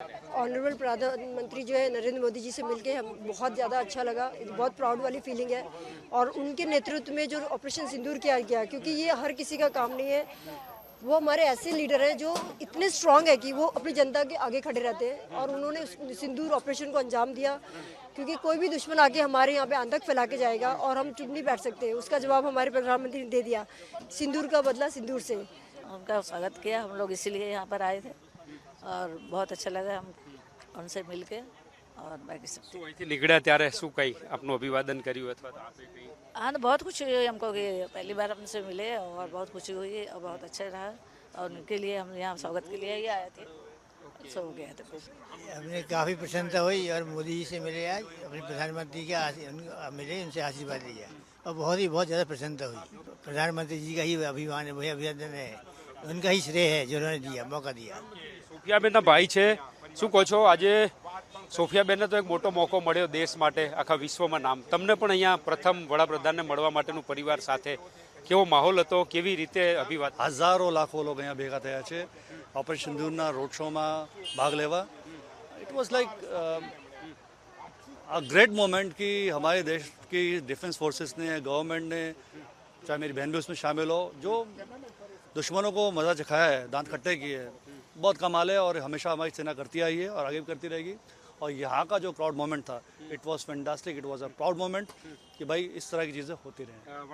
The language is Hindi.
ऑनरेबल प्रधानमंत्री जो है नरेंद्र मोदी जी से मिलके हम बहुत ज़्यादा अच्छा लगा, बहुत प्राउड वाली फीलिंग है। और उनके नेतृत्व में जो ऑपरेशन सिंदूर किया गया, क्योंकि ये हर किसी का काम नहीं है। वो हमारे ऐसे लीडर हैं जो इतने स्ट्रांग है कि वो अपनी जनता के आगे खड़े रहते हैं, और उन्होंने उस सिंदूर ऑपरेशन को अंजाम दिया। क्योंकि कोई भी दुश्मन आके हमारे यहाँ पे आतंक फैला के जाएगा और हम चुप नहीं बैठ सकते। उसका जवाब हमारे प्रधानमंत्री ने दे दिया, सिंदूर का बदला सिंदूर से। उनका स्वागत किया, हम लोग इसीलिए यहाँ पर आए थे और बहुत अच्छा लगा हम उनसे मिलके। और बाकी सब શું અહીંથી નીકળ્યા ત્યારે શું કંઈ આપનું અભિવાદન કર્યું અથવા તો આપે કંઈ हाँ, तो बहुत खुशी हुई हमको कि पहली बार हमसे मिले और बहुत खुशी हुई और बहुत अच्छा रहा। और उनके लिए हम यहाँ स्वागत के लिए ही आए थे, सो हो गया था फिर। हमने काफ़ी प्रसन्नता हुई और मोदी जी से मिले आज, अपने प्रधानमंत्री के मिले, उनसे आशीर्वाद लिया और बहुत ज़्यादा प्रसन्नता हुई। प्रधानमंत्री जी का ही अभिमान है, वही अभिनंदन है, उनका ही श्रेय है जो उन्होंने दिया, मौका दिया। સોફિયાબેનના ભાઈ છે, શું કહો છો? આજે સોફિયાબેનને તો એક મોટો મોકો મળ્યો દેશ માટે, આખા વિશ્વમાં નામ. તમને પણ અહીંયા પ્રથમ વડાપ્રધાનને મળવા માટેનું પરિવાર સાથે કેવો માહોલ હતો, કેવી રીતે અભિવાદન? હજારો લાખો લોકો અહીંયા ભેગા થયા છે ઓપરેશન સિંદૂરના રોડ શોમાં ભાગ લેવા. It was like a great moment कि हमारे देश की डिफेंस फोर्सेस ने, गवर्नमेंट ने, चाहे मेरी बहन भी उसमें शामिल हो, जो दुश्मनों को मज़ा चखाया है, दांत खट्टे किए हैं, बहुत कमाल है। और हमेशा हमारी सेना करती आई है और आगे भी करती रहेगी। और यहाँ का जो प्राउड मोमेंट था, it was fantastic, it was a proud moment कि भाई इस तरह की चीज़ें होती रहें।